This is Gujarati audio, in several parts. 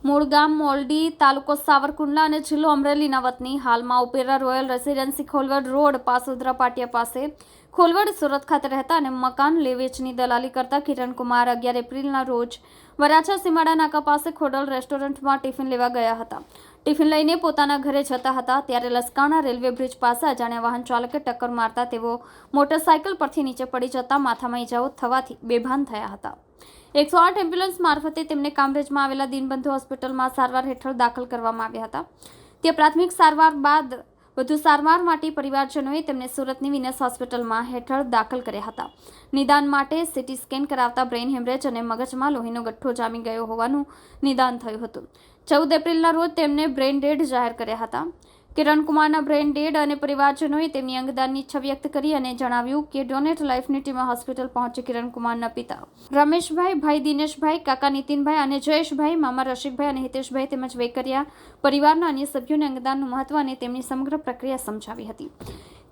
મૂળ ગામ મોલડી, તાલુકો સાવરકુંડલા અને જિલ્લો અમરેલીના વતની. હાલમાં Opera Royal Residency Kholvad road Pasodara Patiya પાસે ખોલવડ સુરત ખાતે રહેતા અને મકાન લે વેચની દલાલી કરતા કિરણકુમાર 11 એપ્રિલના રોજ વરાછા સીમાડા નાકા પાસે ખોડલ રેસ્ટોરન્ટમાં ટિફિન લેવા ગયા હતા. ટિફિન લઈને પોતાના ઘરે જતા હતા ત્યારે લસકાણા રેલવે બ્રિજ પાસે અજાણ્યા વાહન ચાલકે ટક્કર મારતા તેઓ મોટરસાયકલ પરથી નીચે પડી જતા માથામાં ઈજાઓ થવાથી બેભાન થયા હતા. 108 એમ્બ્યુલન્સ મારફતે તેમને કામરેજમાં આવેલા દીનબંધુ હોસ્પિટલમાં સારવાર હેઠળ દાખલ કરવામાં આવ્યા હતા. ત્યાં પ્રાથમિક સારવાર બાદ વધુ સારવાર માટે પરિવારજનોએ તેમને સુરતની વિનસ હોસ્પિટલમાં હેઠળ દાખલ કર્યા હતા. નિદાન માટે સીટી સ્કેન કરાવતા બ્રેઇન હેમરેજ અને મગજમાં લોહીનો ગઠ્ઠો જામી ગયો હોવાનું નિદાન થયું હતું. 14 એપ્રિલના રોજ તેમને બ્રેઇન ડેડ જાહેર કર્યા હતા. કિરણકુમારના બ્રેઇન ડેડ અને પરિવારજનોએ તેમની અંગદાનની ઈચ્છા વ્યક્ત કરી અને જણાવ્યું કે ડોનેટ લાઈફની ટીમ હોસ્પિટલ પહોંચી કિરણકુમારના પિતા રમેશભાઈ, ભાઈ દિનેશભાઈ, કાકા નીતિનભાઈ અને જયેશભાઈ, મામા રસિકભાઈ અને હિતેશભાઈ તેમજ વેકરિયા પરિવારના અન્ય સભ્યોને અંગદાનનું મહત્વ અને તેમની સમગ્ર પ્રક્રિયા સમજાવી હતી.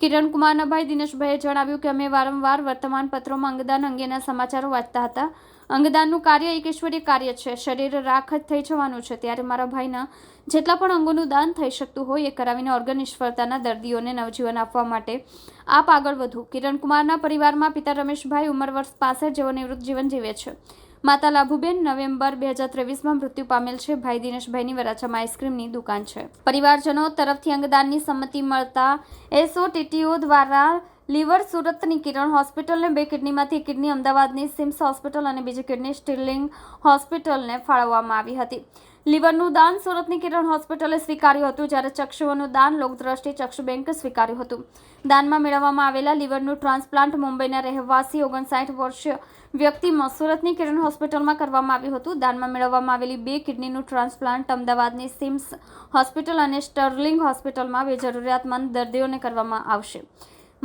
કિરણકુમારના ભાઈ દિનેશભાઈએ જણાવ્યું કે અમે વારંવાર વર્તમાનપત્રોમાં અંગદાન અંગેના સમાચારો વાંચતા હતા. અંગદાનનું કાર્ય એક ઈશ્વરીય કાર્ય છે. શરીર રાખ થઈ જવાનું છે ત્યારે મારા ભાઈના જેટલા પણ અંગોનું દાન થઈ શકતું હોય એ કરાવીને ઓર્ગન નિષ્ફળતાના દર્દીઓને નવજીવન આપવા માટે આપ આગળ વધો. કિરણકુમારના પરિવારમાં પિતા રમેશભાઈ ઉંમર વર્ષ 65 જેઓ નિવૃત્ત જીવન જીવે છે. માતા લાભુબેન નવેમ્બર 2023માં મૃત્યુ પામેલ છે. ભાઈ દિનેશભાઈની વરાછામાં આઈસ્ક્રીમની દુકાન છે. પરિવારજનો તરફથી અંગદાનની સંમતિ મળતા SOTTO દ્વારા લીવર સુરતની કિરણ હોસ્પિટલને 2 કિડનીમાંથી એક કિડની અમદાવાદની સિમ્સ હોસ્પિટલ અને બીજી કિડની સ્ટીર્લિંગ હોસ્પિટલને ફાળવવામાં આવી હતી. લીવરનું દાન સુરતની કિરણ હોસ્પિટલે સ્વીકાર્યું હતું જ્યારે ચક્ષુઓનું દાન લોકદ્રષ્ટિ ચક્ષુ બેંકે સ્વીકાર્યું હતું. દાનમાં મેળવવામાં આવેલા લીવરનું ટ્રાન્સપ્લાન્ટ મુંબઈના રહેવાસી 59 વર્ષીય વ્યક્તિમાં સુરતની કિરણ હોસ્પિટલમાં કરવામાં આવ્યું હતું. દાનમાં મેળવવામાં આવેલી 2 કિડનીનું ટ્રાન્સપ્લાન્ટ અમદાવાદની સિમ્સ હોસ્પિટલ અને સ્ટર્લિંગ હોસ્પિટલમાં 2 જરૂરિયાતમંદ દર્દીઓને કરવામાં આવશે.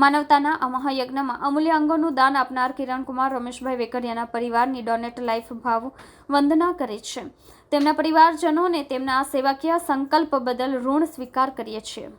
માનવતાના આ મહાયજ્ઞમાં અમૂલ્ય અંગોનું દાન આપનાર કિરણકુમાર રમેશભાઈ વેકરિયાના પરિવારની ડોનેટ લાઈફ ભાવ વંદના કરે છે. તેમના પરિવારજનોને તેમના આ સેવાકીય સંકલ્પ બદલ ઋણ સ્વીકાર કરીએ છીએ.